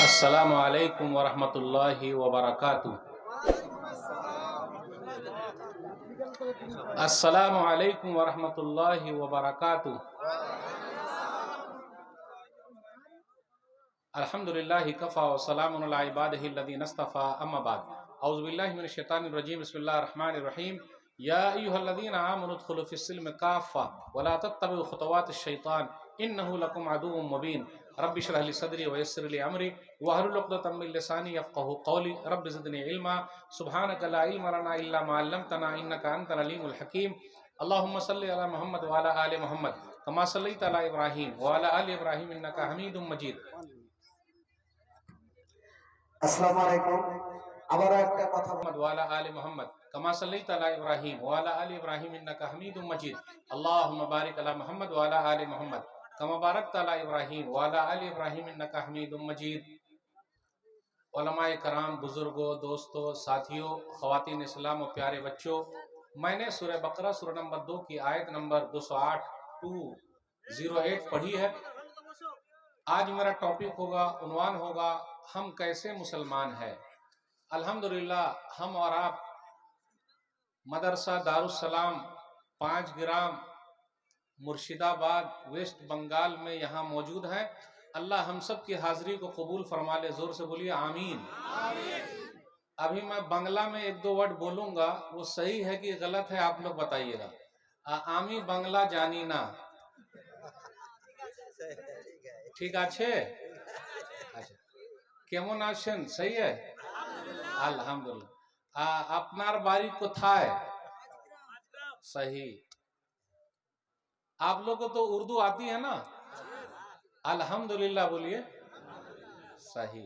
अस्सलामु अलैकुम वरहमतुल्लाहि वबरकातुहू। अस्सलामु अलैकुम वरहमतुल्लाहि वबरकातुहू। अल्हम्दुलिल्लाहि कफ़ा व सलामुन अला इबादिहि अल्लज़ीना इस्तफ़ा अम्मा बाद। औज़ु बिल्लाहि मिनश शैतानिर रजीम। बिस्मिल्लाहिर रहमानिर रहीम। या अय्युहल्लज़ीना आमनु उद्खुलू फ़िस्सिल्मि काफ़्फ़ा व ला तत्तबिउ ख़ुतवातिश शैतान इन्नहु लकुम अदुव्वुम मुबीन। रब्बि इश्रह ली सदरी व यस्सिर ली अमरी वहलुल उक़दतम मिन लिसानी यफ़क़हू क़ौली। रब्बि ज़िदनी इल्मा सुब्हानका ला इल्मा लना इल्ला मा अल्लमतना इन्नका अंतल अलीमुल हकीम। अल्लाहुम्मा सल्लि अला मुहम्मद व अला आलि मुहम्मद कमा सल्लैता अला इब्राहीम व अला आलि इब्राहीम इन्नका हमीदुम मजीद। আসসালামু আলাইকুম। আবারও একটা কথা वाला आले मोहम्मद कमा सल्लैता अला इब्राहीम वाला आले इब्राहीम इन्नका हमीदुम मजीद। अल्लाहुम्मा बारिक अला मुहम्मद वाला आले मोहम्मद कमा बारकता अला इब्राहीम वाला आले इब्राहीम इन्नका हमीदुम मजीद। उलमाए कराम, बुजुर्गों, दोस्तों, साथियों, ख़वातीन इस्लाम और प्यारे बच्चों, मैंने सूरह बकरा सूरह नंबर 2 की आयत नंबर 208 208 पढ़ी है। आज मेरा टॉपिक होगा, उन्वान होगा, हम कैसे मुसलमान हैं। अल्हम्दुलिल्लाह हम और आप मदरसा दारुस्सलाम 5 ग्राम मुर्शिदाबाद वेस्ट बंगाल में यहाँ मौजूद हैं। अल्लाह हम सब की हाज़िरी को कबूल फरमा ले। ज़ोर से बोलिए आमीन। अभी मैं बांग्ला में 1-2 वर्ड बोलूँगा, वो सही है कि गलत है आप लोग बताइएगा। आमी बांग्ला जानी ना, ठीक আছে? अच्छा, কেমন আছেন? सही है? अल्हम्दुलिल्लाह। আপনার बारी কোথায়? सही। आप लोगों को तो उर्दू आती है ना? अल्हम्दुलिल्लाह बोलिए। सही।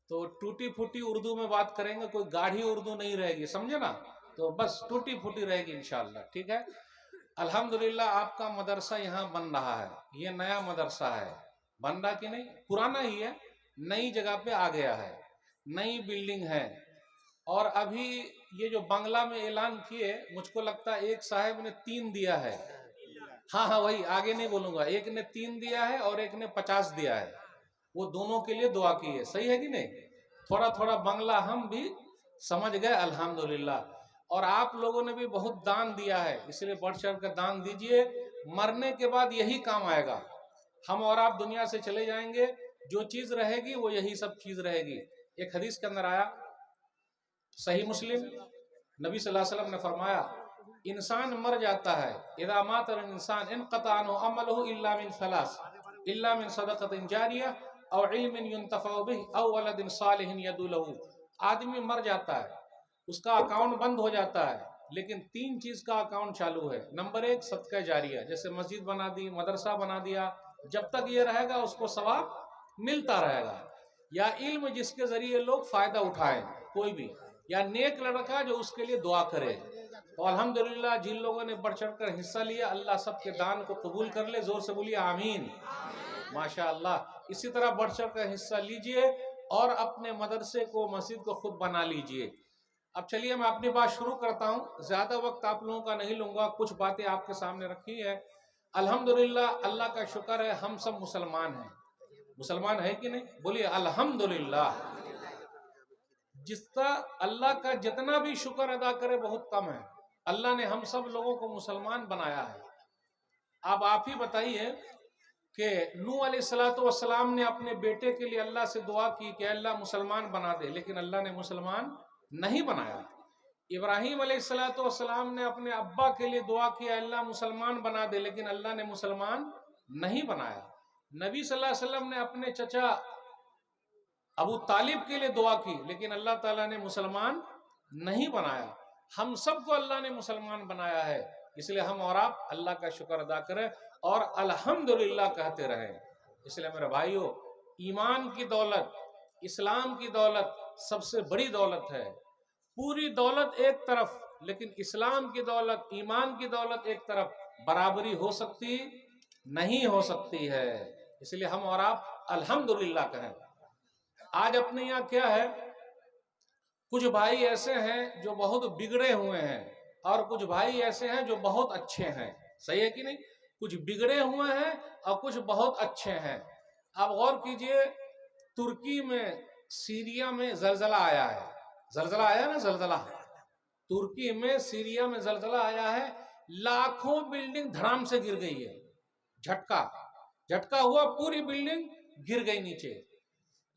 तो टूटी फूटी उर्दू में बात करेंगे, कोई गाढ़ी उर्दू नहीं रहेगी, समझे ना? तो बस टूटी फूटी रहेगी इंशाअल्लाह, ठीक है? अल्हम्दुलिल्लाह आपका मदरसा यहाँ बन रहा है। ये नया मदरसा है, बन रहा कि नहीं? पुराना ही है, नई जगह पे आ गया है, नई बिल्डिंग है। और अभी ये जो बांग्ला में ऐलान किए, मुझको लगता है एक साहब ने 3 दिया है। हाँ, वही, आगे नहीं बोलूंगा। एक ने 3 दिया है और एक ने 50 दिया है। वो दोनों के लिए दुआ की है, सही है कि नहीं? थोड़ा थोड़ा बांग्ला हम भी समझ गए अल्हम्दुलिल्लाह। और आप लोगों ने भी बहुत दान दिया है, इसलिए बढ़ चढ़ कर दान दीजिए। मरने के बाद यही काम आएगा। हम और आप दुनिया से चले जाएंगे, जो चीज रहेगी वो यही सब चीज रहेगी। एक हदीस के अंदर आया, सही मुस्लिम, नबी सल्लल्लाहु अलैहि वसल्लम ने फरमाया, इंसान मर जाता है, इज़ा मातल इंसान इनक़ता अन्हु अमलुहु इल्ला मिन सलास, इल्ला मिन सदक़तिन जारिया औ इल्मिन युंतफ़अु बिही औ वलदिन सालिहिन यदू लहू। आदमी मर जाता है, उसका अकाउंट बंद हो जाता है, लेकिन 3 चीज का अकाउंट चालू है। नंबर 1 सदका जारिया, जैसे मस्जिद बना दी, मदरसा बना दिया, जब तक ये रहेगा उसको सवाब मिलता रहेगा। या इल्म जिसके जरिए लोग फायदा उठाएं, कोई भी, या नेक लड़का जो उसके लिए दुआ करे। तो अल्हम्दुलिल्लाह जिन लोगों ने बढ़ चढ़ कर हिस्सा लिया, अल्लाह सबके दान को कबूल कर ले। जोर से बोलिए आमीन। माशाअल्लाह। इसी तरह बढ़ चढ़ कर हिस्सा लीजिए और अपने मदरसे को, मस्जिद को खुद बना लीजिए। अब चलिए मैं अपनी बात शुरू करता हूँ। ज्यादा वक्त आप लोगों का नहीं लूंगा, कुछ बातें आपके सामने रखी है। अल्हम्दुलिल्लाह, अल्लाह का शुक्र है हम सब मुसलमान हैं। मुसलमान है कि नहीं? बोलिए अल्हम्दुलिल्लाह। जिसका अल्लाह का जितना भी शुक्र अदा करे बहुत कम है। अल्लाह ने हम सब लोगों को मुसलमान बनाया है। अब आप ही बताइए कि नूह अलैहिस्सलातु वस्सलाम ने अपने बेटे के लिए अल्लाह से दुआ की कि अल्लाह मुसलमान बना दे, लेकिन अल्लाह ने मुसलमान नहीं बनाया। इब्राहीम अलैहिस्सलातु वस्सलाम ने अपने अब्बा के लिए दुआ की, अल्लाह मुसलमान बना दे, लेकिन अल्लाह ने मुसलमान नहीं बनाया। नबी सल्लल्लाहु अलैहि वसल्लम ने अपने चचा अबू तालिब के लिए दुआ की, लेकिन अल्लाह ताला ने मुसलमान नहीं बनाया। हम सबको अल्लाह ने मुसलमान बनाया है, इसलिए हम और आप अल्लाह का शुक्र अदा करें और अल्हम्दुलिल्लाह कहते रहें। इसलिए मेरे भाइयों, ईमान की दौलत, इस्लाम की दौलत सबसे बड़ी दौलत है। पूरी दौलत एक तरफ, लेकिन इस्लाम की दौलत, ईमान की दौलत एक तरफ, बराबरी हो सकती नहीं हो सकती है। इसलिए हम और आप अल्हम्दुलिल्लाह कहें। आज अपने यहाँ क्या है, कुछ भाई ऐसे हैं जो बहुत बिगड़े हुए हैं और कुछ भाई ऐसे हैं जो बहुत अच्छे हैं। सही है कि नहीं? कुछ बिगड़े हुए हैं और कुछ बहुत अच्छे हैं। आप गौर कीजिए, तुर्की में, सीरिया में जलजला आया है, जलजला आया ना, जलजला तुर्की में, सीरिया में जलजला आया है, लाखों बिल्डिंग धड़ाम से गिर गई है, झटका झटका हुआ, पूरी बिल्डिंग गिर गई नीचे,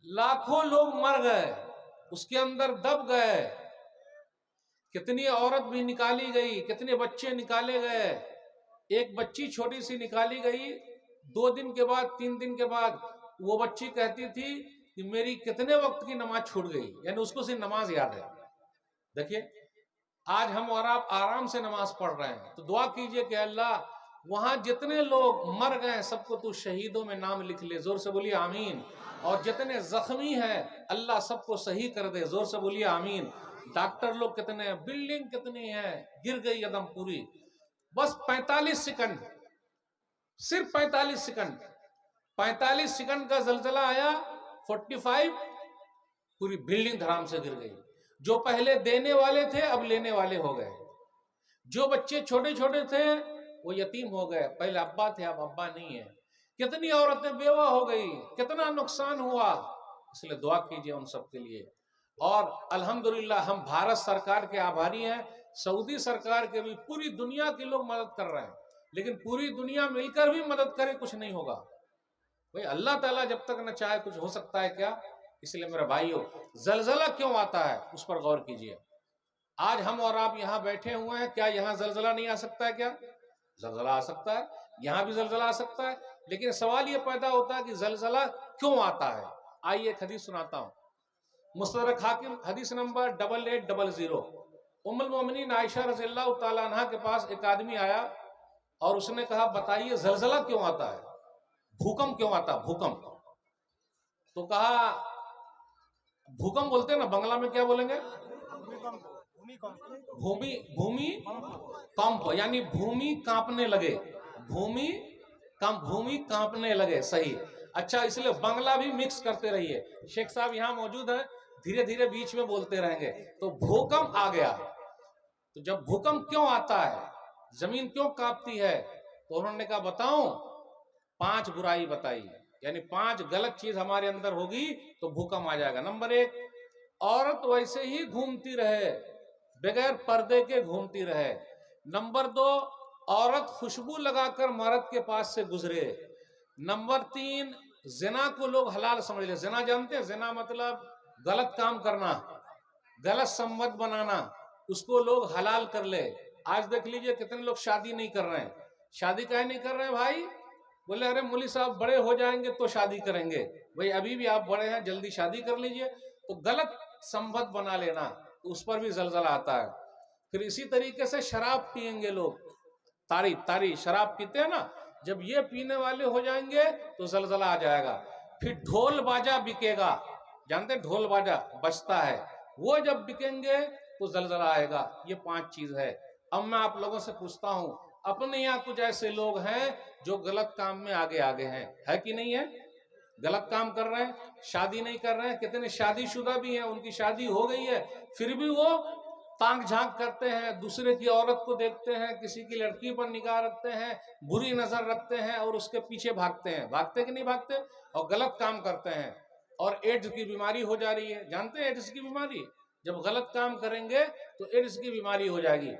लाखों लोग मर गए, उसके अंदर दब गए, कितनी औरत भी निकाली गई, कितने बच्चे निकाले गए, एक बच्ची छोटी सी निकाली गई, 2 दिन के बाद, 3 दिन के बाद वो बच्ची कहती थी कि मेरी कितने वक्त की नमाज छूट गई, यानी उसको सिर्फ नमाज याद है। देखिए, आज हम और आप आराम से नमाज पढ़ रहे हैं, तो दुआ कीजिए कि अल्लाह वहां जितने लोग मर गए सबको तू शहीदों में नाम लिख ले, जोर से बोलिए आमीन। और जितने जख्मी हैं अल्लाह सबको सही कर दे, जोर से बोलिए आमीन। डॉक्टर लोग कितने हैं, बिल्डिंग कितनी है, गिर गई एकदम पूरी। बस 45 सेकंड, सिर्फ 45 सेकंड, 45 सेकंड का जलजला आया, 45, पूरी बिल्डिंग धड़ाम से गिर गई। जो पहले देने वाले थे अब लेने वाले हो गए, जो बच्चे छोटे छोटे थे वो यतीम हो गए, पहले अब्बा थे अब अब्बा नहीं है, कितनी औरतें बेवा हो गई, कितना नुकसान हुआ। इसलिए दुआ कीजिए उन सब के लिए। और अल्हम्दुलिल्लाह हम भारत सरकार के आभारी हैं, सऊदी सरकार के भी, पूरी दुनिया के लोग मदद कर रहे हैं, लेकिन पूरी दुनिया मिलकर भी मदद करे कुछ नहीं होगा भाई, अल्लाह ताला जब तक न चाहे कुछ हो सकता है क्या। इसलिए मेरे भाइयों, जलजला क्यों आता है उस पर गौर कीजिए। आज हम और आप यहाँ बैठे हुए हैं, क्या यहाँ जलजला नहीं आ सकता है? क्या जलजला आ सकता है, यहाँ भी जलजला आ सकता है, लेकिन सवाल ये पैदा होता है कि जलजला क्यों आता है। आइए एक हदीस सुनाता हूँ, मुस्तदरक हाकिम हदीस नंबर 8800। उम्मुल मोमिनीन आयशा रज़ियल्लाहु ताला अन्हा के पास एक आदमी आया और उसने कहा बताइए जलजला क्यों आता है, भूकंप क्यों आता है, भूकंप। तो कहा, भूकंप बोलते हैं ना, बांग्ला में क्या बोलेंगे? भूमि कंप, यानी भूमि कांपने लगे, भूमि कांपने लगे, सही। अच्छा, इसलिए बांग्ला भी मिक्स करते रहिए, शेख साहब यहाँ मौजूद है, धीरे धीरे बीच में बोलते रहेंगे। तो भूकंप आ गया, तो जब भूकंप क्यों आता है, जमीन क्यों कांपती है, तो उन्होंने कहा बताऊं, 5 बुराई बताई, यानी 5 गलत चीज हमारे अंदर होगी तो भूकंप आ जाएगा। नंबर 1, औरत वैसे ही घूमती रहे, बगैर पर्दे के घूमती रहे। नंबर 2, औरत खुशबू लगाकर मर्द के पास से गुजरे। नंबर 3, जिना को लोग हलाल समझ ले। जिना जानते हैं? जिना मतलब गलत काम करना, गलत संबंध बनाना, उसको लोग हलाल कर ले। आज देख लीजिए कितने लोग शादी नहीं कर रहे हैं। शादी काहे नहीं कर रहे हैं भाई? बोले अरे मौलवी साहब बड़े हो जाएंगे तो शादी करेंगे। भाई अभी भी आप बड़े हैं, जल्दी शादी कर लीजिए। तो गलत संबंध बना लेना, तो उस पर भी जलजला आता है। फिर इसी तरीके से शराब पियेंगे लोग, तारी शराब पीते हैं ना, जब ये पीने वाले हो जाएंगे तो जलजला आ जाएगा। फिर ढोल बाजा बिकेगा, जानते हैं ढोल बाजा बजता है, वो जब बिकेंगे तो जलजला आएगा। ये 5 चीज है। अब मैं आप लोगों से पूछता हूं, अपने यहाँ कुछ ऐसे लोग हैं जो गलत काम में आगे आगे हैं, है कि नहीं है? गलत काम कर रहे हैं, शादी नहीं कर रहे हैं। कितने शादीशुदा भी हैं, उनकी शादी हो गई है, फिर भी वो ताक झांक करते हैं, दूसरे की औरत को देखते हैं, किसी की लड़की पर निगाह रखते हैं, बुरी नजर रखते हैं और उसके पीछे भागते हैं। भागते कि नहीं भागते? और गलत काम करते हैं, और एड्स की बीमारी हो जा रही है। जानते हैं एड्स की बीमारी? जब गलत काम करेंगे तो एड्स की बीमारी हो जाएगी।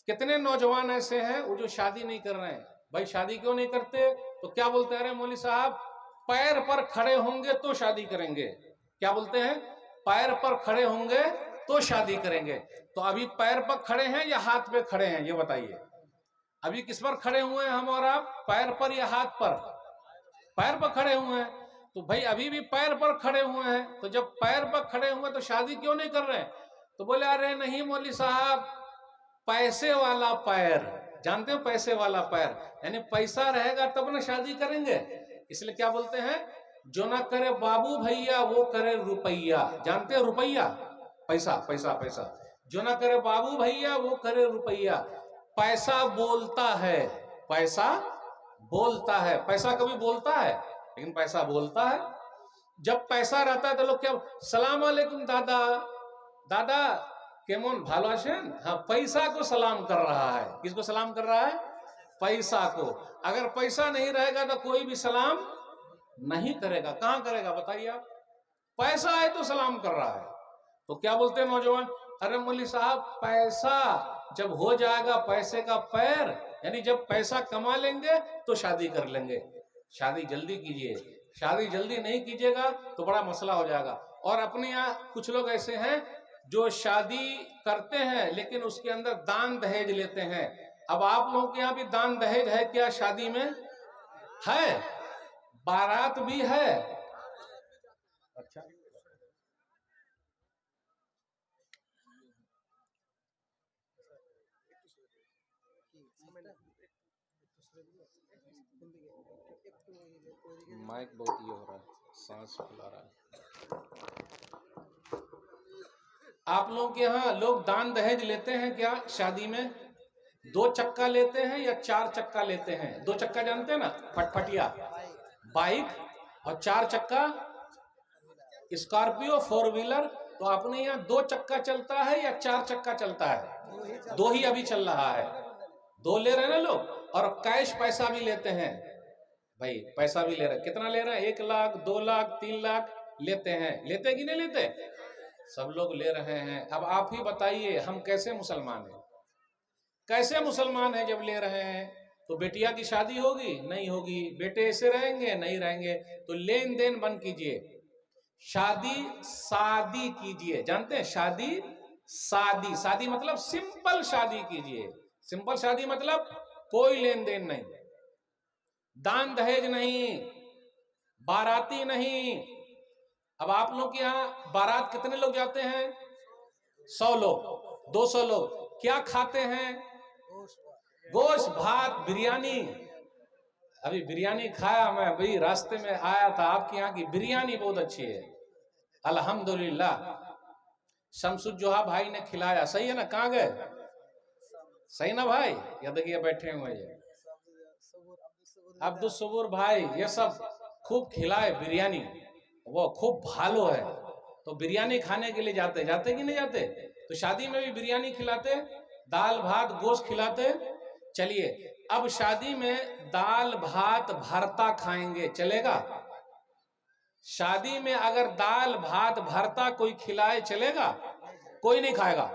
कितने नौजवान ऐसे हैं वो जो शादी नहीं कर रहे हैं। भाई शादी क्यों नहीं करते? तो क्या बोलते हैं, अरे मौलवी साहब पैर पर खड़े होंगे तो शादी करेंगे। क्या बोलते हैं? पैर पर खड़े होंगे तो शादी करेंगे। तो अभी पैर पर खड़े हैं या हाथ पे खड़े हैं, ये बताइए। अभी किस पर खड़े हुए हैं हम और आप? पैर पर या हाथ पर? पैर पर खड़े हुए हैं। तो भाई अभी भी पैर पर खड़े हुए हैं, तो जब पैर पर खड़े हुए तो शादी क्यों नहीं कर रहे हैं? तो बोले अरे नहीं मौलवी साहब, पैसे वाला पैर, जानते हो पैसे वाला पैर, यानी पैसा रहेगा तब ना शादी करेंगे। इसलिए क्या बोलते हैं, जो ना करे बाबू भैया वो करे रुपैया। जानते हो रुपैया? पैसा पैसा पैसा। जो ना करे बाबू भैया वो करे रुपैया। पैसा बोलता है, पैसा बोलता है। पैसा कभी बोलता है? लेकिन पैसा बोलता है। जब पैसा रहता है तो लोग क्या, सलाम अलैकुम दादा, दादा केमन भालो आছেন। हाँ, पैसा को सलाम कर रहा है। किसको सलाम कर रहा है? पैसा को। अगर पैसा नहीं रहेगा तो कोई भी सलाम नहीं करेगा। कहां करेगा बताइए आप? पैसा है तो सलाम कर रहा है। तो क्या बोलते हैं नौजवान, अरे मौलवी साहब पैसा जब हो जाएगा, पैसे का पैर, यानी जब पैसा कमा लेंगे तो शादी कर लेंगे। शादी जल्दी कीजिए, शादी जल्दी नहीं कीजिएगा तो बड़ा मसला हो जाएगा। और अपने यहाँ कुछ लोग ऐसे हैं जो शादी करते हैं लेकिन उसके अंदर दान दहेज लेते हैं। अब आप लोगों के यहाँ भी दान दहेज है क्या? शादी में है, बारात भी है। अच्छा, माइक बहुत ये हो रहा है, सांस फुला रहा है। आप लोगों के यहाँ लोग दान दहेज लेते हैं क्या शादी में? 2 चक्का लेते हैं या 4 चक्का लेते हैं? 2 चक्का जानते हैं ना, फटफटिया बाइक, और 4 चक्का स्कॉर्पियो 4 व्हीलर। तो अपने यहाँ 2 चक्का चलता है या 4 चक्का चलता है? 2 ही अभी चल रहा है। 2 ले रहे हैं ना लोग, और कैश पैसा भी लेते हैं भाई, पैसा भी ले रहे हैं। कितना ले रहे हैं? 1 लाख, 2 लाख, 3 लाख लेते हैं। लेते कि नहीं लेते? सब लोग ले रहे हैं। अब आप ही बताइए हम कैसे मुसलमान हैं? कैसे मुसलमान हैं जब ले रहे हैं? तो बेटिया की शादी होगी? नहीं होगी। बेटे ऐसे रहेंगे? नहीं रहेंगे। तो लेन देन बंद कीजिए, शादी शादी कीजिए। जानते हैं शादी शादी, शादी मतलब सिंपल शादी कीजिए। सिंपल शादी मतलब कोई लेन देन नहीं, दान दहेज नहीं, बाराती नहीं। अब आप लोग के यहाँ बारात कितने लोग जाते हैं? 100 लोग, 200 लोग। क्या खाते हैं? गोश्त, भात, बिरयानी। अभी बिरयानी खाया मैं, अभी रास्ते में आया था। आपके यहाँ की बिरयानी बहुत अच्छी है, अल्हम्दुलिल्लाह। शमसुज्जोहा भाई ने खिलाया, सही है ना? कहाँ गए? सही ना भाई? या देखिए बैठे हुए अब्दुल सबूर भाई, ये सब खूब खिलाए बिरयानी, वो खूब भालो है। तो बिरयानी खाने के लिए जाते जाते कि नहीं जाते? तो शादी में भी बिरयानी खिलाते, दाल भात गोश्त खिलाते। चलिए, अब शादी में दाल भात भरता खाएंगे, चलेगा? शादी में अगर दाल भात भरता कोई खिलाए चलेगा? कोई नहीं खाएगा।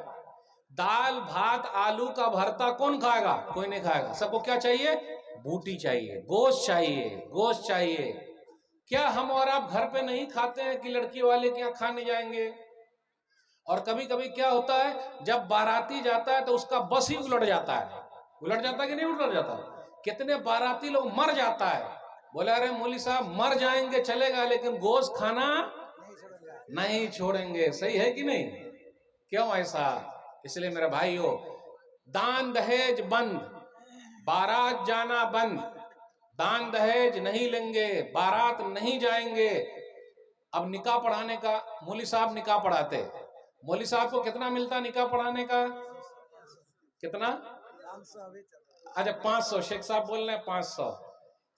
दाल भात आलू का भरता कौन खाएगा? कोई नहीं खाएगा। सबको क्या चाहिए? बूटी चाहिए, गोश्त चाहिए, गोश्त चाहिए। क्या हम और आप घर पे नहीं खाते हैं कि लड़की वाले के यहाँ खाने जाएंगे? और कभी कभी क्या होता है, जब बाराती जाता है तो उसका बस ही उलट जाता है। उलट जाता है कि नहीं उलट जाता? कितने बाराती लोग मर जाता है। बोले अरे मौलवी साहब मर जाएंगे चलेगा, लेकिन गोश्त खाना नहीं छोड़ेंगे। सही है कि नहीं? क्यों ऐसा? इसलिए मेरे भाइयों, दान दहेज बंद, बारात जाना बंद। दान दहेज नहीं लेंगे, बारात नहीं जाएंगे। अब निकाह पढ़ाने का, मौलवी साहब निकाह पढ़ाते, मौलवी साहब को कितना मिलता निकाह पढ़ाने का? कितना? अच्छा 500। शेख साहब बोल रहे हैं 500,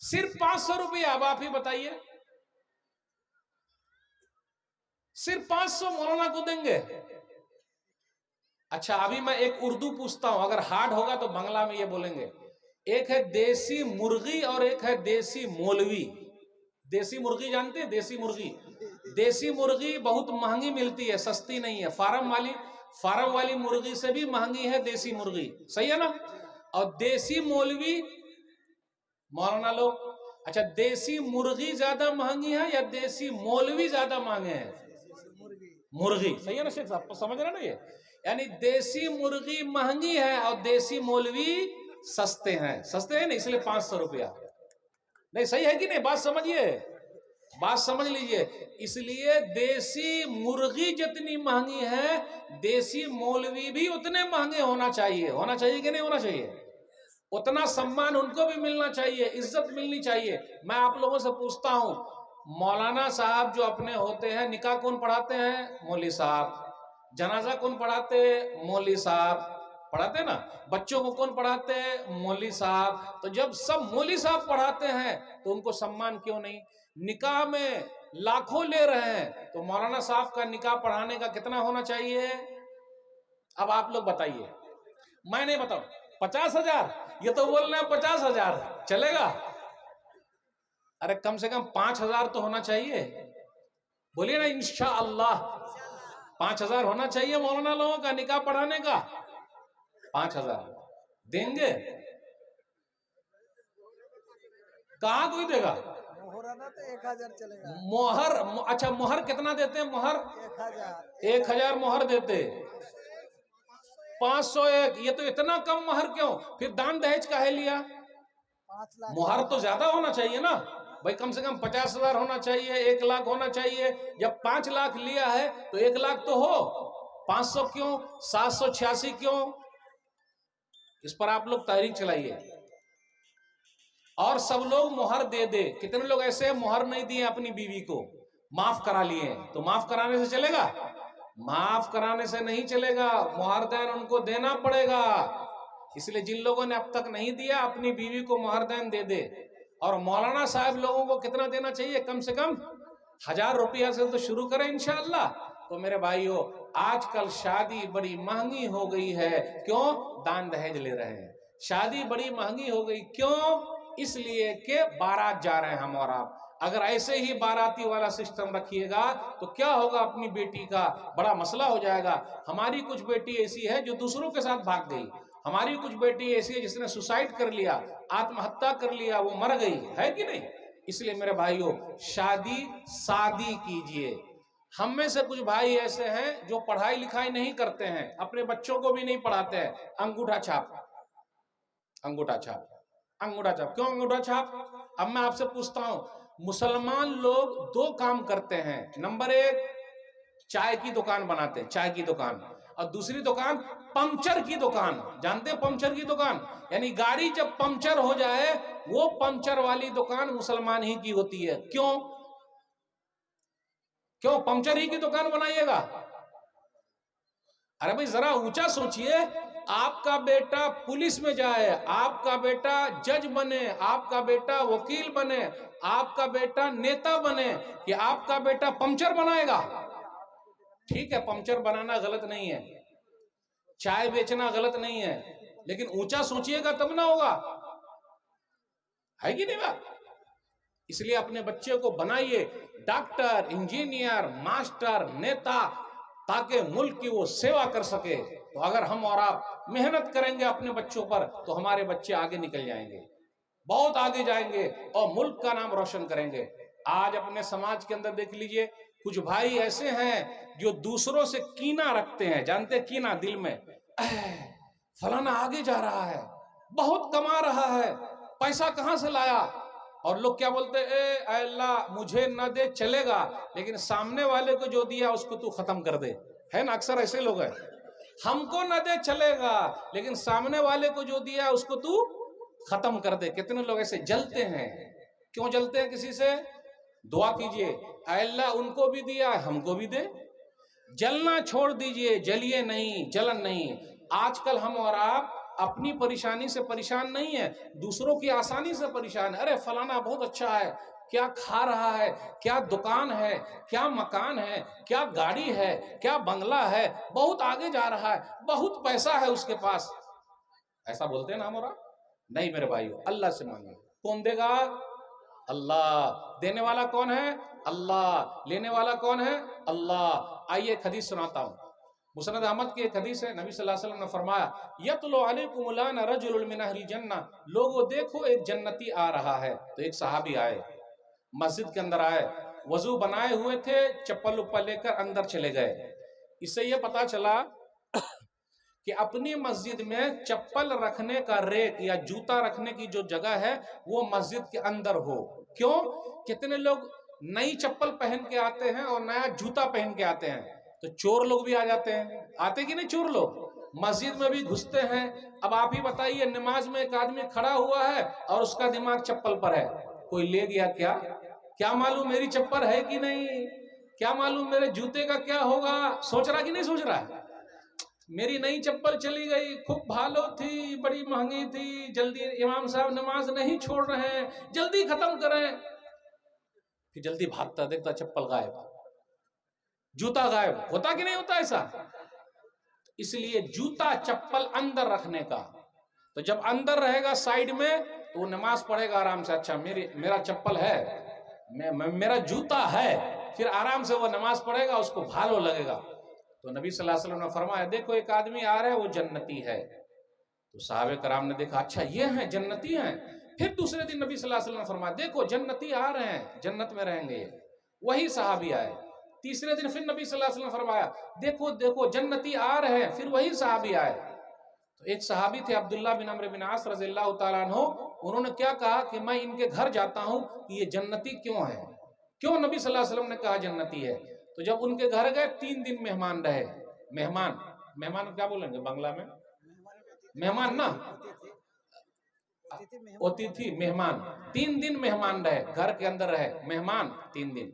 सिर्फ 500 रुपया। अब आप ही बताइए, सिर्फ 500 मौलाना को देंगे? अच्छा अभी मैं एक उर्दू पूछता हूं, अगर हार्ड होगा तो बांग्ला में ये बोलेंगे। एक है देसी मुर्गी और एक है देसी मौलवी। देसी मुर्गी जानते हैं? देसी मुर्गी, देसी मुर्गी बहुत महंगी मिलती है, सस्ती नहीं है। फार्म वाली मुर्गी से भी महंगी है देसी मुर्गी, सही है ना? और देसी मौलवी, मौलाना लोग, अच्छा देसी मुर्गी ज्यादा महंगी है या देसी मौलवी ज्यादा महंगे हैं? मुर्गी, सही है ना शेख साहब? समझ रहे ना? ये यानी देसी मुर्गी महंगी है और देसी मौलवी सस्ते हैं। सस्ते हैं ना, इसलिए 500 रुपया। नहीं सही है कि नहीं? बात समझिए, बात समझ लीजिए। इसलिए देसी मुर्गी जितनी महंगी है, देसी मौलवी भी उतने महंगे होना चाहिए। होना चाहिए कि नहीं होना चाहिए? उतना सम्मान उनको भी मिलना चाहिए, इज्जत मिलनी चाहिए। मैं आप लोगों से पूछता हूं, मौलाना साहब जो अपने होते हैं, निकाह कौन पढ़ाते हैं? मौलवी साहब। जनाजा कौन पढ़ाते? मौलवी साहब पढ़ाते ना। बच्चों को कौन पढ़ाते हैं? मौलवी साहब। तो जब सब मौलवी साहब पढ़ाते हैं तो उनको सम्मान क्यों नहीं? निकाह में लाखों ले रहे हैं तो मौलाना साहब का निकाह पढ़ाने का कितना होना चाहिए? अब आप लोग बताइए, मैं नहीं बताऊं। 50,000? ये तो बोल रहे हैं 50,000 चलेगा? अरे कम से कम 5,000 तो होना चाहिए, बोलिए ना इंशाअल्लाह। 5,000 होना चाहिए मौलाना लोगों का निकाह पढ़ाने का। 5,000 देंगे? कहाँ कोई देगा? मोहराना तो 1,000 चलेगा। मोहर, अच्छा मोहर कितना देते हैं? मोहर 1,000 मोहर देते। 501, ये तो इतना कम मोहर क्यों? फिर दान दहेज काहे लिया? 5 लाख मोहर तो ज्यादा होना चाहिए ना भाई, कम से कम 50,000 होना चाहिए, 1 लाख होना चाहिए। जब 5 लाख लिया है तो 1 लाख तो हो, 500 क्यों, 786 क्यों? इस पर आप लोग तहरीक चलाइए और सब लोग मोहर दे दे। कितने लोग ऐसे मोहर नहीं दिए अपनी बीवी को, माफ करा लिए, तो माफ कराने से चलेगा? माफ कराने से नहीं चलेगा, मोहरदैन उनको देना पड़ेगा। इसलिए जिन लोगों ने अब तक नहीं दिया अपनी बीवी को मोहरदैन दे दे। और मौलाना साहब लोगों को कितना देना चाहिए? कम से कम 1,000 रुपया से तो शुरू करें इंशाअल्लाह। तो मेरे भाइयों, आजकल शादी बड़ी महंगी हो गई है। क्यों? दान दहेज ले रहे हैं। शादी बड़ी महंगी हो गई क्यों? इसलिए कि बारात जा रहे हैं हम और आप। अगर ऐसे ही बाराती वाला सिस्टम रखिएगा तो क्या होगा? अपनी बेटी का बड़ा मसला हो जाएगा। हमारी कुछ बेटी ऐसी है जो दूसरों के साथ भाग गई, हमारी कुछ बेटी ऐसी है जिसने सुसाइड कर लिया, आत्महत्या कर लिया, वो मर गई है कि नहीं? इसलिए मेरे भाइयों, शादी कीजिए। हम में से कुछ भाई ऐसे हैं जो पढ़ाई लिखाई नहीं करते हैं, अपने बच्चों को भी नहीं पढ़ाते हैं। अंगूठा छाप, अंगूठा छाप, अंगूठा छाप। क्यों अंगूठा छाप? अब मैं आपसे पूछता हूं, मुसलमान लोग 2 काम करते हैं। नंबर 1, चाय की दुकान बनाते हैं, चाय की दुकान, और दूसरी दुकान पंचर की दुकान। जानते हैं पंचर की दुकान? यानी गाड़ी जब पंचर हो जाए, वो पंचर वाली दुकान मुसलमान ही की होती है। क्यों? क्यों पंचर ही की दुकान बनाइएगा? अरे भाई जरा ऊंचा सोचिए। आपका बेटा पुलिस में जाए, आपका बेटा जज बने, आपका बेटा वकील बने, आपका बेटा नेता बने, कि आपका बेटा पंचर बनाएगा? ठीक है, पंचर बनाना गलत नहीं है, चाय बेचना गलत नहीं है, लेकिन ऊंचा सोचिएगा तब ना होगा, है कि नहीं बात? इसलिए अपने बच्चे को बनाइए डॉक्टर, इंजीनियर, मास्टर, नेता, ताकि मुल्क की वो सेवा कर सके। तो अगर हम और आप मेहनत करेंगे अपने बच्चों पर तो हमारे बच्चे आगे निकल जाएंगे, बहुत आगे जाएंगे और मुल्क का नाम रोशन करेंगे। आज अपने समाज के अंदर देख लीजिए, कुछ भाई ऐसे हैं जो दूसरों से कीना रखते हैं। जानते हैं कीना? दिल में फलाना आगे जा रहा है, बहुत कमा रहा है, पैसा कहां से लाया? और लोग क्या बोलते हैं? ए अल्लाह मुझे न दे चलेगा, लेकिन सामने वाले को जो दिया उसको तू खत्म कर दे। है ना? अक्सर ऐसे लोग हैं, हमको न दे चलेगा, लेकिन सामने वाले को जो दिया उसको तू खत्म कर दे। कितने लोग ऐसे जलते हैं? क्यों जलते हैं किसी से? दुआ कीजिए, अल्लाह उनको भी दिया हमको भी दे। जलना छोड़ दीजिए, जलिए नहीं, जलन नहीं। आजकल हम और आप अपनी परेशानी से परेशान नहीं है, दूसरों की आसानी से परेशान है। अरे फलाना बहुत अच्छा है, क्या खा रहा है, क्या दुकान है, क्या मकान है, क्या गाड़ी है, क्या बंगला है, बहुत आगे जा रहा है, बहुत पैसा है उसके पास। ऐसा बोलते हैं ना हम और आप? नहीं मेरे भाइयों, अल्लाह से मांगे। कौन देगा? अल्लाह। देने वाला कौन है? अल्लाह। लेने वाला कौन है? अल्लाह। आइए एक हदीस सुनाता हूँ। मुसनद अहमद की एक हदीस है, नबी सल्लल्लाहु अलैहि वसल्लम ने फरमाया, यतलु अलैकुम लाना रजुलुन मिन अहलिल जन्नह, लोगों देखो एक जन्नती आ रहा है। तो एक सहाबी आए, मस्जिद के अंदर आए, वजू बनाए हुए थे, चप्पल उप्पल लेकर अंदर चले गए। इससे यह पता चला कि अपनी मस्जिद में चप्पल रखने का रेक या जूता रखने की जो जगह है वो मस्जिद के अंदर हो। क्यों? कितने लोग नई चप्पल पहन के आते हैं और नया जूता पहन के आते हैं, तो चोर लोग भी आ जाते हैं। आते कि नहीं चोर लोग? मस्जिद में भी घुसते हैं। अब आप ही बताइए, नमाज में एक आदमी खड़ा हुआ है और उसका दिमाग चप्पल पर है, कोई ले गया क्या? क्या मालूम मेरी चप्पल है कि नहीं, क्या मालूम मेरे जूते का क्या होगा? सोच रहा कि नहीं सोच रहा? मेरी नई चप्पल चली गई, खूब भालो थी, बड़ी महंगी थी, जल्दी इमाम साहब नमाज नहीं छोड़ रहे हैं, जल्दी खत्म करें। फिर जल्दी भागता, देखता चप्पल गायब, जूता गायब। होता कि नहीं होता ऐसा? इसलिए जूता चप्पल अंदर रखने का। तो जब अंदर रहेगा साइड में तो वो नमाज पढ़ेगा आराम से, अच्छा मेरा चप्पल है, मेरा जूता है, फिर आराम से वो नमाज पढ़ेगा, उसको भालो लगेगा। तो नबी सल्लल्लाहु अलैहि वसल्लम ने फरमाया, देखो एक आदमी आ रहा है, वो जन्नती है। तो साहबे कराम ने देखा, अच्छा ये हैं जन्नती हैं। फिर दूसरे दिन नबी सल्लल्लाहु अलैहि वसल्लम ने फरमाया, देखो जन्नती आ रहे हैं, जन्नत में रहेंगे। वही सहाबी आए। तीसरे दिन फिर नबी सल्लल्लाहु अलैहि वसल्लम ने फरमाया, देखो देखो जन्नती आ रहे हैं, फिर वही सहाबी आए। तो एक सहाबी थे अब्दुल्लाह बिन अम्र बिन आस रज़ियल्लाहु ताला अन्हु, उन्होंने क्या कहा कि मैं इनके घर जाता हूं कि ये जन्नती क्यों है, क्यों नबी सल्लल्लाहु अलैहि वसल्लम ने कहा जन्नती है। तो जब उनके घर गए, 3 दिन मेहमान रहे। मेहमान क्या बोलेंगे बांग्ला में? मेहमान ना, अतिथि मेहमान। 3 दिन मेहमान रहे, घर के अंदर रहे मेहमान 3 दिन।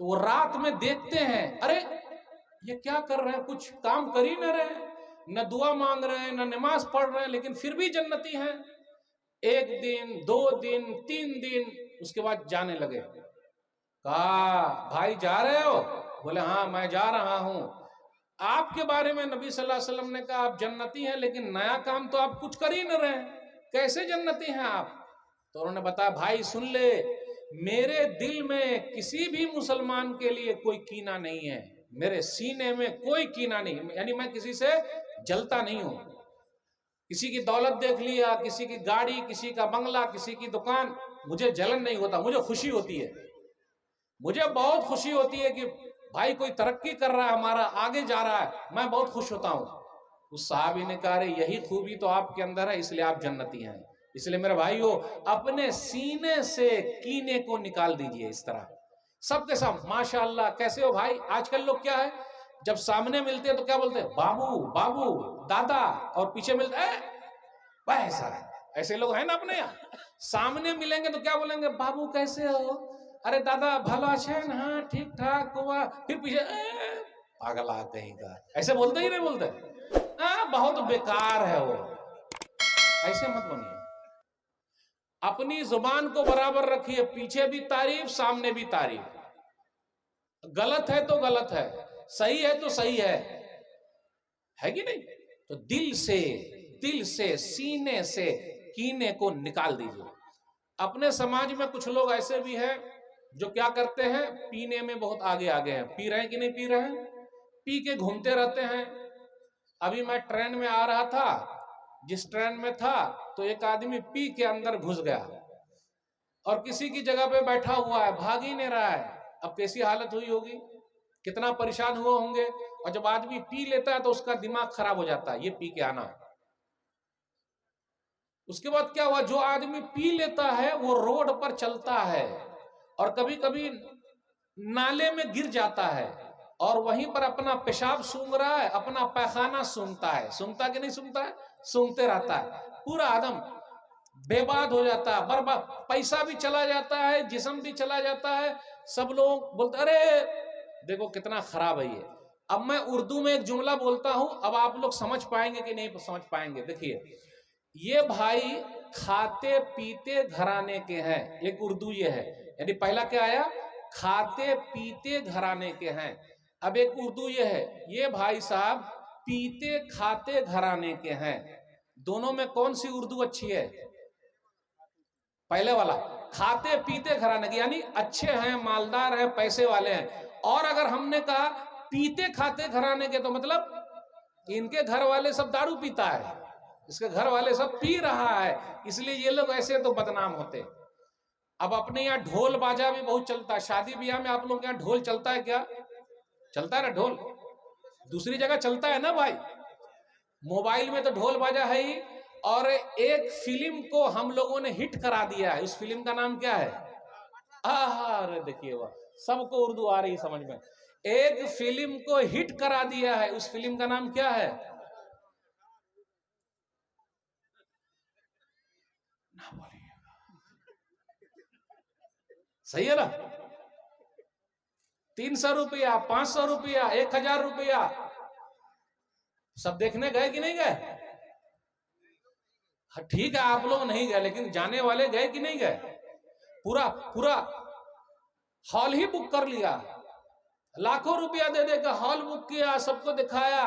तो वो रात में देखते हैं, अरे ये क्या कर रहे हैं, कुछ काम कर ही न रहे हैं, न दुआ मांग रहे हैं, न नमाज पढ़ रहे हैं, लेकिन फिर भी जन्नती हैं। 1 दिन 2 दिन 3 दिन, उसके बाद जाने लगे। कहा, भाई जा रहे हो? बोले हाँ मैं जा रहा हूं। आपके बारे में नबी सल्लल्लाहु अलैहि वसल्लम ने कहा आप जन्नती हैं, लेकिन नया काम तो आप कुछ कर ही न रहे, कैसे जन्नती हैं आप? तो उन्होंने बताया, भाई सुन ले, मेरे दिल में किसी भी मुसलमान के लिए कोई कीना नहीं है, मेरे सीने में कोई कीना नहीं, यानी मैं किसी से जलता नहीं हूं। किसी की दौलत देख लिया, किसी की गाड़ी, किसी का बंगला, किसी की दुकान, मुझे जलन नहीं होता, मुझे खुशी होती है। मुझे बहुत खुशी होती है कि भाई कोई तरक्की कर रहा है, हमारा आगे जा रहा है, मैं बहुत खुश होता हूं। उस साहबी ने कहा, यही खूबी तो आपके अंदर है, इसलिए आप जन्नती हैं। इसलिए मेरे भाइयों, अपने सीने से कीने को निकाल दीजिए। इस तरह सबके सब माशाअल्लाह, कैसे हो भाई? आजकल लोग क्या है, जब सामने मिलते हैं तो क्या बोलते हैं, बाबू बाबू दादा, और पीछे मिलते हैं पैसा। ऐसे लोग हैं ना अपने यहाँ। सामने मिलेंगे तो क्या बोलेंगे, बाबू कैसे हो, अरे दादा भला अच्छे ना, हाँ ठीक ठाक हुआ, फिर पीछे पागल आ कहीं का, ऐसे बोलते ही नहीं बोलते, बहुत बेकार है वो। ऐसे मत बनिए, अपनी जुबान को बराबर रखिए, पीछे भी तारीफ सामने भी तारीफ। गलत है तो गलत है, सही है तो सही है कि नहीं? तो दिल से सीने से कीने को निकाल दीजिए। अपने समाज में कुछ लोग ऐसे भी हैं जो क्या करते हैं, पीने में बहुत आगे हैं। पी रहे हैं कि नहीं पी रहे हैं? पी के घूमते रहते हैं। अभी मैं ट्रेन में आ रहा था, जिस ट्रेन में था तो एक आदमी पी के अंदर घुस गया और किसी की जगह पे बैठा हुआ है, भाग ही नहीं रहा है। अब कैसी हालत हुई होगी, कितना परेशान हुए होंगे। और जब आदमी पी लेता है तो उसका दिमाग खराब हो जाता है, ये पी के आना। उसके बाद क्या हुआ, जो आदमी पी लेता है वो रोड पर चलता है और कभी कभी नाले में गिर जाता है और वहीं पर अपना पेशाब सूंघ रहा है, अपना पैखाना सूंघता है। सूंघता कि नहीं सूंघता है? सूंघते रहता है, पूरा आदम बेबाद हो जाता है, बर्बाद, पैसा भी चला जाता है, जिस्म भी चला जाता है। सब लोग बोलते अरे देखो कितना खराब है ये। अब मैं उर्दू में एक जुमला बोलता हूं, अब आप लोग समझ पाएंगे कि नहीं समझ पाएंगे। देखिए, ये भाई खाते पीते घराने के हैं, एक उर्दू ये है, यानी पहला क्या आया, खाते पीते घराने के हैं। अब एक उर्दू ये है, ये भाई साहब पीते खाते घराने के हैं। दोनों में कौन सी उर्दू अच्छी है? पहले वाला, खाते पीते घराने के, यानी अच्छे हैं, मालदार हैं, पैसे वाले हैं। और अगर हमने कहा पीते खाते घराने के, तो मतलब इनके घर वाले सब दारू पीता है, इसके घर वाले सब पी रहा है, इसलिए ये लोग ऐसे तो बदनाम होते। अब अपने यहाँ ढोल बाजा भी बहुत चलता है, शादी ब्याह में आप लोग यहाँ ढोल चलता है क्या? चलता है ना ढोल, दूसरी जगह चलता है ना भाई, मोबाइल में तो ढोल बाजा है ही। और एक फिल्म को हम लोगों ने हिट करा दिया है, उस फिल्म का नाम क्या है? अरे देखिए वाह, सबको उर्दू आ रही है समझ में। एक फिल्म को हिट करा दिया है, उस फिल्म का नाम क्या है? ना बोलिएगा, सही है ना? 300 रुपया, 500 रुपया, 1000 रुपया, सब देखने गए कि नहीं गए? ठीक है आप लोग नहीं गए, लेकिन जाने वाले गए कि नहीं गए? पूरा हॉल ही बुक कर लिया, लाखों रुपया दे देकर हॉल बुक किया, सबको दिखाया।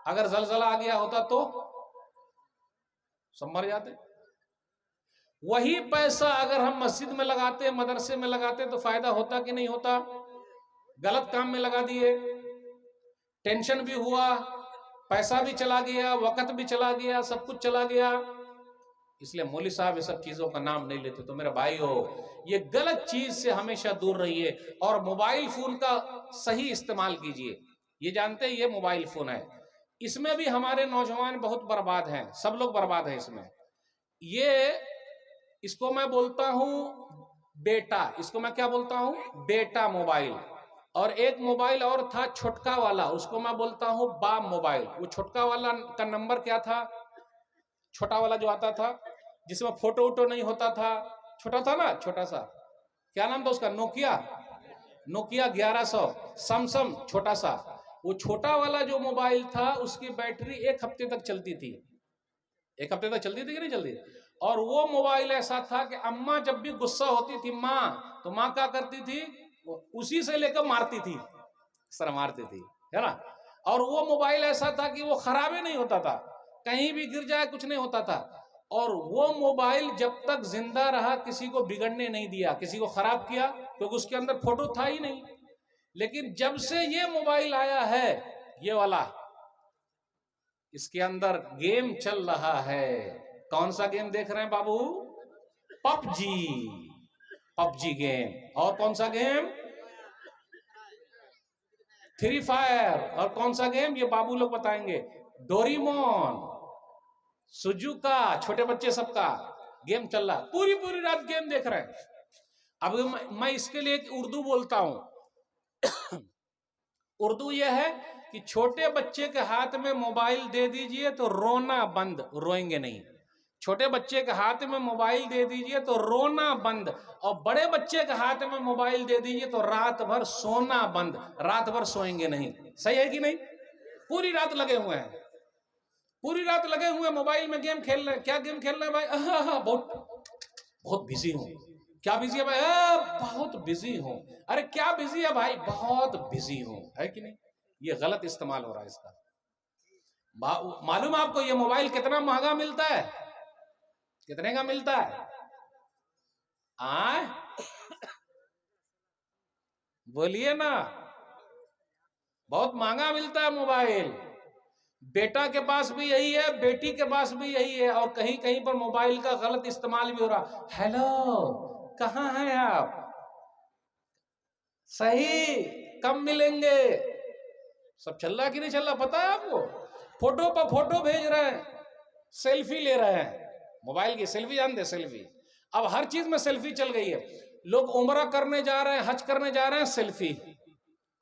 अगर जलजला आ गया होता तो सब मर जाते। वही पैसा अगर हम मस्जिद में लगाते, मदरसे में लगाते तो फायदा होता कि नहीं होता? गलत काम में लगा दिए, टेंशन भी हुआ, पैसा भी चला गया, वक्त भी चला गया, सब कुछ चला गया। इसलिए मौलवी साहब ये सब चीजों का नाम नहीं लेते। तो मेरे भाई हो, ये गलत चीज से हमेशा दूर रहिए और मोबाइल फोन का सही इस्तेमाल कीजिए। ये जानते हैं ये मोबाइल फोन है, इसमें भी हमारे नौजवान बहुत बर्बाद हैं, सब लोग बर्बाद हैं इसमें। ये इसको मैं बोलता हूं बेटा, इसको मैं क्या बोलता हूं? बेटा मोबाइल। और एक मोबाइल और था छोटका वाला, उसको मैं बोलता हूं बाप मोबाइल। वो छोटका वाला का नंबर क्या था? छोटा वाला जो आता था जिसमें फोटो वोटो नहीं होता था, छोटा था ना, छोटा सा, क्या नाम था उसका? नोकिया 1100, सैमसंग छोटा सा। वो छोटा वाला जो मोबाइल था उसकी बैटरी 1 हफ्ते तक चलती थी। 1 हफ्ते तक चलती थी कि नहीं चलती? और वो मोबाइल ऐसा था कि अम्मा जब भी गुस्सा होती थी माँ, तो माँ क्या करती थी? उसी से लेकर मारती थी, सर मारती थी, है ना। और वो मोबाइल ऐसा था कि वो खराब ही नहीं होता था, कहीं भी गिर जाए कुछ नहीं होता था। और वो मोबाइल जब तक जिंदा रहा किसी को बिगड़ने नहीं दिया, किसी को खराब किया, क्योंकि उसके अंदर फोटो था ही नहीं। लेकिन जब से ये मोबाइल आया है, ये वाला, इसके अंदर गेम चल रहा है। कौन सा गेम देख रहे हैं बाबू? PUBG game. और कौन सा गेम? Free fire. और कौन सा गेम? ये बाबू लोग बताएंगे। डोरीमोन, सुजुका, छोटे बच्चे सबका गेम चल रहा, पूरी पूरी रात गेम देख रहे हैं। अब मैं इसके लिए एक उर्दू बोलता हूं। उर्दू यह है कि छोटे बच्चे के हाथ में मोबाइल दे दीजिए तो रोना बंद, रोएंगे नहीं। छोटे बच्चे के हाथ में मोबाइल दे दीजिए तो रोना बंद, और बड़े बच्चे के हाथ में मोबाइल दे दीजिए तो रात भर सोना बंद, रात भर सोएंगे नहीं। सही है कि नहीं? पूरी रात लगे हुए हैं, पूरी रात लगे हुए मोबाइल में गेम खेल रहे हैं। क्या गेम खेल रहे हैं भाई? बहुत बिजी हूं। क्या बिजी है भाई? बहुत बिजी हूं। अरे क्या बिजी है भाई? बहुत बिजी हूं, है कि नहीं? ये गलत इस्तेमाल हो रहा है इसका। मालूम आपको ये मोबाइल कितना महंगा मिलता है? कितने का मिलता है? बोलिए ना, बहुत महंगा मिलता है मोबाइल। बेटा के पास भी यही है, बेटी के पास भी यही है, और कहीं कहीं पर मोबाइल का गलत इस्तेमाल भी हो रहा। हेलो, कहाँ हैं आप? सही, कब मिलेंगे? सब चल रहा कि नहीं चल रहा पता है आपको? फोटो पर फोटो भेज रहे हैं, सेल्फी ले रहे हैं। मोबाइल की सेल्फी जानते हैं? सेल्फी अब हर चीज में सेल्फी चल गई है। लोग उम्रा करने जा रहे हैं, हज करने जा रहे हैं, सेल्फी।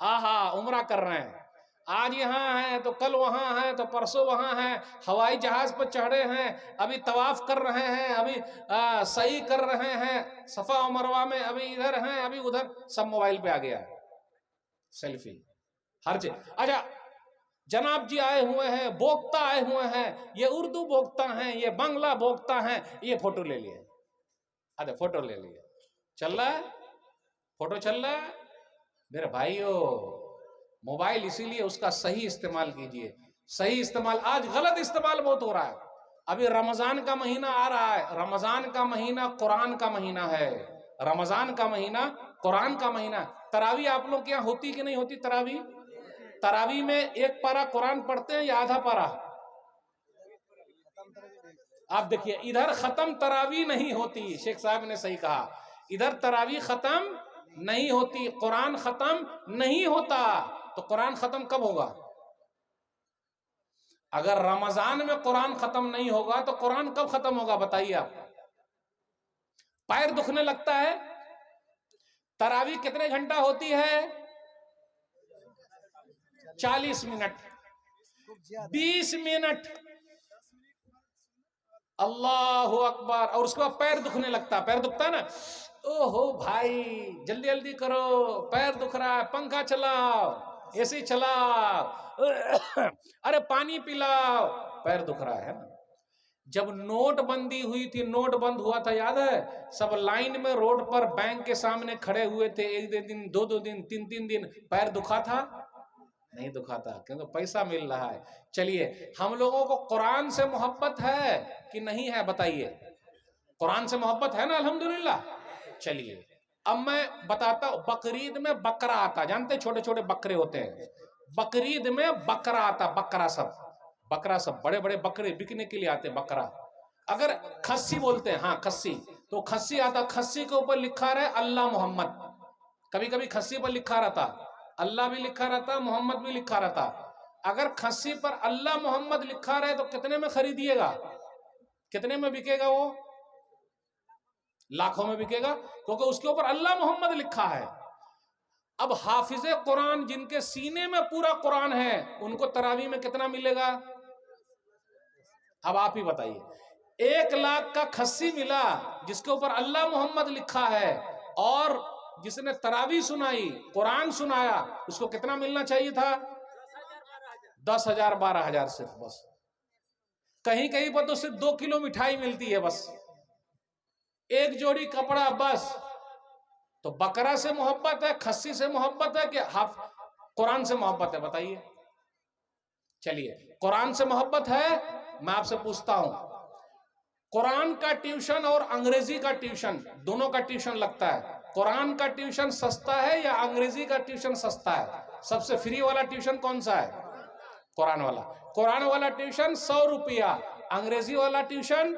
आहा, उम्रा कर रहे हैं, आज यहाँ है तो कल वहां है तो परसों वहां है, हवाई जहाज पर चढ़े हैं, अभी तवाफ कर रहे हैं, अभी सही कर रहे हैं, सफा और मरवा में अभी इधर हैं, अभी उधर, सब मोबाइल पे आ गया है सेल्फी, हर चीज। अच्छा, जनाब जी आए हुए हैं, बोक्ता आए हुए हैं, ये उर्दू बोक्ता हैं, ये बांग्ला बोक्ता हैं, ये फोटो ले लिए। अच्छा, फोटो ले लिए, चल रहा है, फोटो चल रहा है। मेरे भाइयों, मोबाइल इसीलिए उसका सही इस्तेमाल कीजिए, सही इस्तेमाल। आज गलत इस्तेमाल बहुत हो रहा है। अभी रमजान का महीना आ रहा है, रमजान का महीना कुरान का महीना है, रमजान का महीना कुरान का महीना। तरावी आप लोग के यहाँ होती कि नहीं होती? तरावी, तरावी में एक पारा कुरान पढ़ते हैं या आधा पारा? आप देखिए, इधर खत्म तरावी नहीं होती, शेख साहब ने सही कहा, इधर तरावी खत्म नहीं होती, कुरान खत्म नहीं होता। तो कुरान खत्म कब होगा? अगर रमजान में कुरान खत्म नहीं होगा तो कुरान कब खत्म होगा बताइए आप? पैर दुखने लगता है। तरावी कितने घंटा होती है? 40 मिनट, 20 मिनट, अल्लाह अकबर, और उसके बाद पैर दुखने लगता है। पैर दुखता है ना, ओहो भाई जल्दी जल्दी करो, पैर दुख रहा है, पंखा चलाओ, एसी चलाओ, अरे पानी पिलाओ, पैर दुख रहा है ना। जब नोटबंदी हुई थी, नोट बंद हुआ था, याद है? सब लाइन में रोड पर बैंक के सामने खड़े हुए थे, एक दिन, दो दिन, तीन दिन, पैर दुखा था? नहीं दुखा था, क्योंकि पैसा मिल रहा है। चलिए, हम लोगों को कुरान से मोहब्बत है कि नहीं है बताइए? कुरान से मोहब्बत है ना अल्हम्दुलिल्लाह। चलिए अब मैं बताता हूं, बकरीद में बकरा आता, जानते छोटे छोटे बकरे होते हैं, बकरीद में बकरा आता, बकरा सब बड़े बड़े बकरे बिकने के लिए आते बकरा। अगर खस्सी बोलते हैं, हाँ खस्सी, तो खस्सी आता, खस्सी के ऊपर लिखा रहे अल्लाह मोहम्मद, कभी कभी खस्सी पर लिखा रहता अल्लाह भी लिखा रहता, मोहम्मद भी लिखा रहता। अगर खस्सी पर अल्लाह मोहम्मद लिखा रहे तो कितने में खरीदिएगा, कितने में बिकेगा वो? लाखों में बिकेगा, क्योंकि उसके ऊपर अल्लाह मोहम्मद लिखा है। अब हाफिजे कुरान जिनके सीने में पूरा कुरान है उनको तरावी में कितना मिलेगा? अब आप ही बताइए। 1 लाख का खस्सी मिला जिसके ऊपर अल्लाह मोहम्मद लिखा है, और जिसने तरावी सुनाई, कुरान सुनाया, उसको कितना मिलना चाहिए था? 10,000 12,000 सिर्फ, बस। कहीं कहीं पर तो सिर्फ 2 किलो मिठाई मिलती है, बस 1 जोड़ी कपड़ा, बस। तो बकरा से मोहब्बत है, खस्सी से मोहब्बत है कि कुरान से मोहब्बत है? बताइए। चलिए कुरान से मोहब्बत है। मैं आपसे पूछता हूं, कुरान का ट्यूशन और अंग्रेजी का ट्यूशन, दोनों का ट्यूशन लगता है, कुरान का ट्यूशन सस्ता है या अंग्रेजी का ट्यूशन सस्ता है? सबसे फ्री वाला ट्यूशन कौन सा है? कुरान वाला। कुरान वाला ट्यूशन 100 रुपया, अंग्रेजी वाला ट्यूशन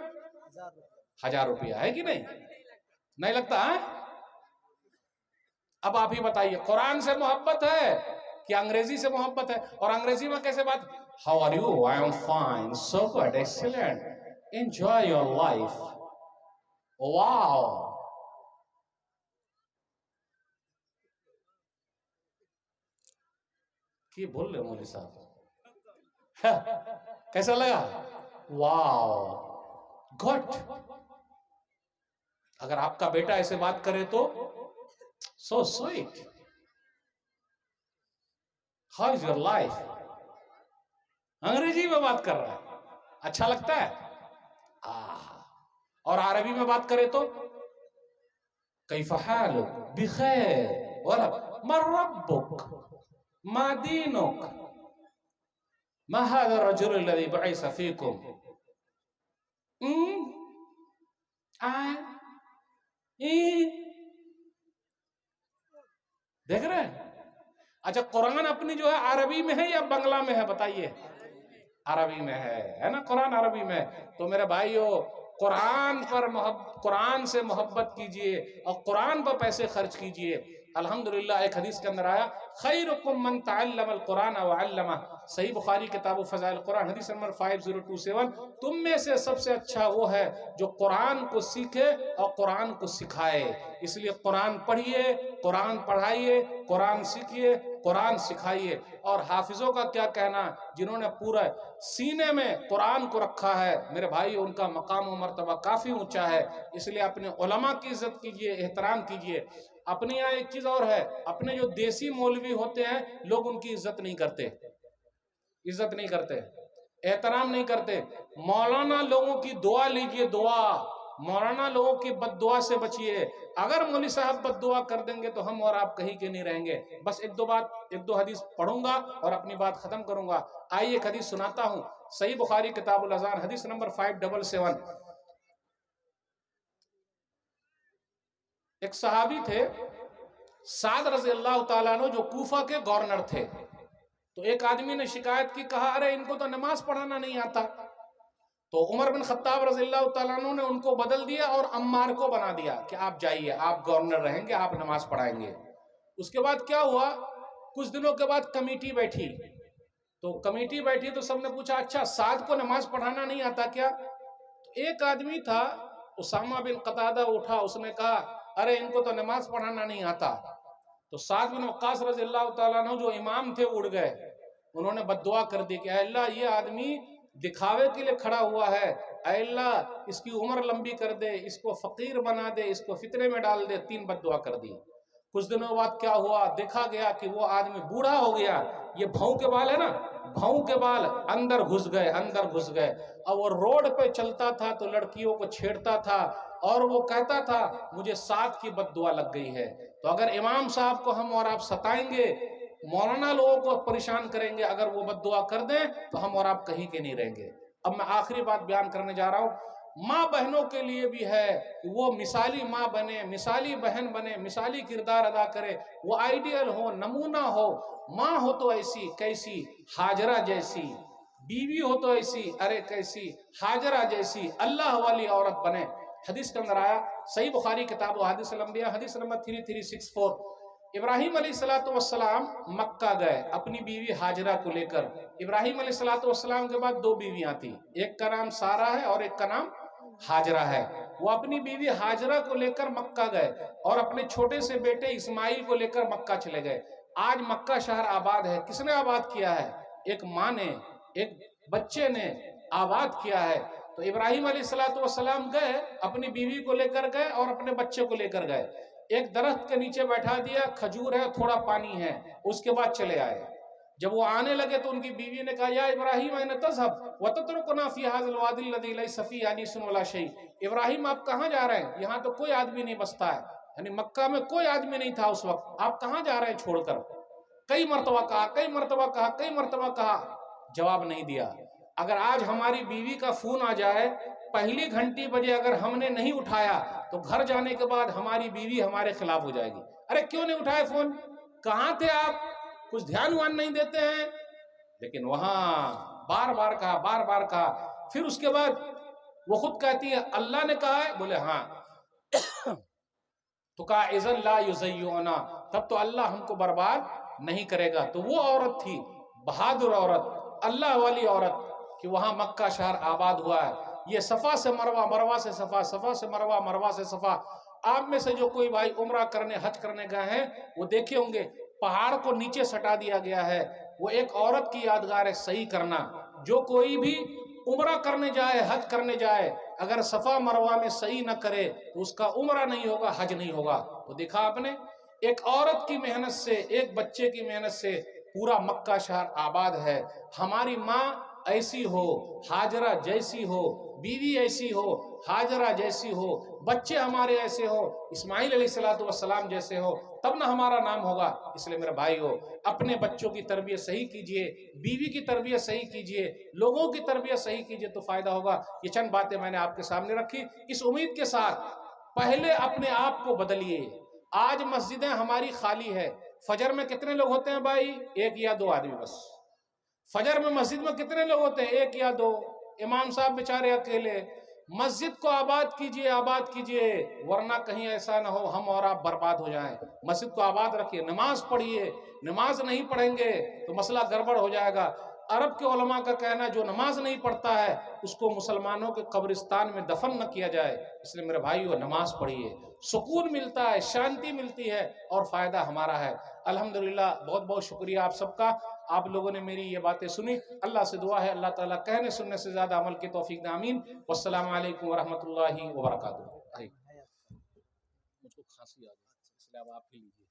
1000 रुपया, है कि नहीं? नहीं लगता है? अब आप ही बताइए, कुरान से मोहब्बत है कि अंग्रेजी से मोहब्बत है? और अंग्रेजी में कैसे बात, how are you, I am fine, so good, excellent, enjoy your life, wow. क्या बोल रहे हो मौलवी साहब? कैसा लगा? Wow, good. अगर आपका बेटा ऐसे बात करे तो so sweet, how is your life, Angrezi में बात कर रहा है, अच्छा लगता है? और अरबी में बात करे तो कैफ हालुक, बिखैर, वला मा रब्बुक, मा दीनुक, मा हाज़ा रजुल लज़ी बअस फीकुम, देख रहे हैं? अच्छा, कुरान अपनी जो है अरबी में है या बंगला में है? बताइए। अरबी में है ना? कुरान अरबी में। तो मेरे भाइयों, कुरान पर कुरान से मोहब्बत कीजिए और कुरान पर पैसे खर्च कीजिए। अल्हम्दुलिल्लाह एक हदीस के अंदर आया, खैरुकुम मन तअल्लमल कुरान व अल्लमा, सही बुखारी किताब फ़ज़ाइल कुरान हदीस नंबर 5027, तुम में से सबसे अच्छा वो है जो कुरान को सीखे और कुरान को सिखाए। इसलिए कुरान पढ़िए, कुरान पढ़ाइए, कुरान सीखिए, कुरान सिखाइए। और हाफिजों का क्या कहना, जिन्होंने पूरा सीने में कुरान को रखा है, मेरे भाई उनका मकाम और मर्तबा काफ़ी ऊंचा है। इसलिए अपने उलमा की इज्जत कीजिए, एहतराम कीजिए। अपने यहाँ एक चीज़ और है, अपने जो देसी मौलवी होते हैं लोग उनकी इज्जत नहीं करते, एहतराम नहीं करते। मौलाना लोगों की दुआ लीजिए, दुआ, मौलाना लोगों की बद्दुआ से बचिए। अगर मौलवी साहब बद्दुआ कर देंगे तो हम और आप कहीं के नहीं रहेंगे। बस एक दो हदीस पढ़ूंगा और अपनी बात खत्म करूंगा। आइए एक हदीस सुनाता हूं, सही बुखारी किताबुल अज़ान हदीस नंबर 577। एक सहाबी थे साद रज़ी अल्लाह ताला अन्हु, जो कूफा के गवर्नर थे। तो एक आदमी ने शिकायत की, कहा अरे इनको तो नमाज पढ़ाना नहीं आता। तो उमर बिन खत्ताब रज़ियल्लाहु ताला अन्हु ने उनको बदल दिया और अम्मार को बना दिया कि आप जाइए, आप गवर्नर रहेंगे, आप नमाज पढ़ाएंगे। उसके बाद क्या हुआ, कुछ दिनों के बाद कमेटी बैठी। तो सबने पूछा, अच्छा साद को नमाज पढ़ाना नहीं आता क्या? तो एक आदमी था उसामा बिन कतादा उठा, उसने कहा अरे इनको तो नमाज पढ़ाना नहीं आता। तो साद बिन वक्कास रज़ियल्लाहु ताला अन्हु जो इमाम थे उड़ गए, उन्होंने बद्दुआ कर दी कि अल्लाह ये आदमी दिखावे के लिए खड़ा हुआ है, अल्लाह इसकी उम्र लंबी कर दे, इसको फकीर बना दे, इसको फितने में डाल दे। 3 बद्दुआ कर दी। कुछ दिनों बाद क्या हुआ, देखा गया कि वो आदमी बूढ़ा हो गया। ये भाऊ के बाल है ना, भाऊ के बाल अंदर घुस गए। अब वो रोड पे चलता था तो लड़कियों को छेड़ता था और वो कहता था मुझे साद की बद्दुआ लग गई है। तो अगर इमाम साहब को हम और आप सताएंगे, मौलाना लोगों को परेशान करेंगे, अगर वो बद्दुआ कर दें तो हम और आप कहीं के नहीं रहेंगे। अब मैं आखिरी बात बयान करने जा रहा हूँ। माँ बहनों के लिए भी है कि वो मिसाली माँ बने, मिसाली बहन बने, मिसाली किरदार अदा करे, वो आइडियल हो, नमूना हो। माँ हो तो ऐसी कैसी हाजरा जैसी, बीवी हो तो ऐसी अरे कैसी हाजरा जैसी अल्लाह वाली औरत बने। हदीस के अंदर आया, सही बुखारी किताब हदीस लंबिया, हदीस नंबर 3364, इब्राहिम अलैहिस्सलाम मक्का गए अपनी बीवी हाजरा को लेकर। इब्राहिम अलैहिस्सलाम के बाद दो बीवियां थी, एक का नाम सारा है और एक का नाम हाजरा है। वो अपनी बीवी हाजरा को लेकर मक्का गए और अपने छोटे से बेटे इस्माइल को लेकर मक्का चले गए। आज मक्का शहर आबाद है, किसने आबाद किया है? एक माँ ने, एक बच्चे ने आबाद किया है। तो इब्राहिम अलैहिस्सलाम गए, अपनी बीवी को लेकर गए और अपने बच्चे को लेकर गए। एक दरख्त के नीचे बैठा दिया, खजूर है, थोड़ा पानी है, उसके बाद चले आए। जब वो आने लगे तो उनकी बीवी ने कहा, या इब्राहिम अयना तज़हब व तत्रुकुना फी हाज़िल वादिल लज़ी लैसा फ़ीही अनीsun वला शै। इब्राहिम आप कहाँ जा रहे हैं? यहाँ तो कोई आदमी नहीं बसता है, यानी मक्का में कोई आदमी नहीं था उस वक्त, आप कहाँ जा रहे हैं छोड़कर? कई मरतबा कहा, कई मरतबा कहा, कई मरतबा कहा, जवाब नहीं दिया। अगर आज हमारी बीवी का फोन आ जाए, पहली घंटी बजे अगर हमने नहीं उठाया तो घर जाने के बाद हमारी बीवी हमारे खिलाफ हो जाएगी। अरे क्यों नहीं उठाए फोन, कहाँ थे आप, कुछ ध्यान वान नहीं देते हैं? लेकिन वहां बार बार कहा, बार बार कहा। फिर उसके बाद वो खुद कहती है अल्लाह ने कहा है, बोले हाँ। तो कहा इज़न ला युज़य्युना, तब तो अल्लाह हमको बर्बाद नहीं करेगा। तो वो औरत थी बहादुर औरत, अल्लाह वाली औरत, कि वहां मक्का शहर आबाद हुआ है। ये सफा से मरवा, मरवा से सफा, सफा से मरवा, मरवा से सफा। आप में से जो कोई भाई उम्रा करने, हज करने गए हैं, वो देखे होंगे पहाड़ को नीचे सटा दिया गया है। वो एक औरत की यादगार है, सही करना। जो कोई भी उम्रा करने जाए, हज करने जाए, अगर सफा मरवा में सही न करे तो उसका उम्रा नहीं होगा, हज नहीं होगा। तो देखा आपने, एक औरत की मेहनत से, एक बच्चे की मेहनत से पूरा मक्का शहर आबाद है। हमारी माँ ऐसी हो, हाजरा जैसी हो, बीवी ऐसी हो, हाजरा जैसी हो, बच्चे हमारे ऐसे हो, इस्माइल अलैहिस्सलाम जैसे हो, तब ना हमारा नाम होगा। इसलिए मेरे भाई हो, अपने बच्चों की तरबियत सही कीजिए, बीवी की तरबियत सही कीजिए, लोगों की तरबियत सही कीजिए, तो फायदा होगा। ये चंद बातें मैंने आपके सामने रखी, इस उम्मीद के साथ पहले अपने आप को बदलिए। आज मस्जिदें हमारी खाली है, फजर में कितने लोग होते हैं भाई? एक या दो आदमी बस। फजर में मस्जिद में कितने लोग होते हैं? एक या दो। इमाम साहब बेचारे अकेले। मस्जिद को आबाद कीजिए, आबाद कीजिए, वरना कहीं ऐसा ना हो हम और आप बर्बाद हो जाएं। मस्जिद को आबाद रखिए, नमाज पढ़िए। नमाज नहीं पढ़ेंगे तो मसला गड़बड़ हो जाएगा। अरब के उलमा का कहना, जो नमाज नहीं पढ़ता है उसको मुसलमानों के कब्रिस्तान में दफन न किया जाए। इसलिए मेरे भाइयों, नमाज पढ़िए, सुकून मिलता है, शांति मिलती है और फायदा हमारा है। अल्हम्दुलिल्लाह, बहुत बहुत शुक्रिया आप सबका, आप लोगों ने मेरी ये बातें सुनी। अल्लाह से दुआ है अल्लाह ताला कहने सुनने से ज्यादा अमल की तौफीक दे, आमीन। वस्सलामु अलैकुम वरहमतुल्लाहि वबरकातुहू। मुझको खांसी आ गई, इसलिए अब आप ही लीजिए।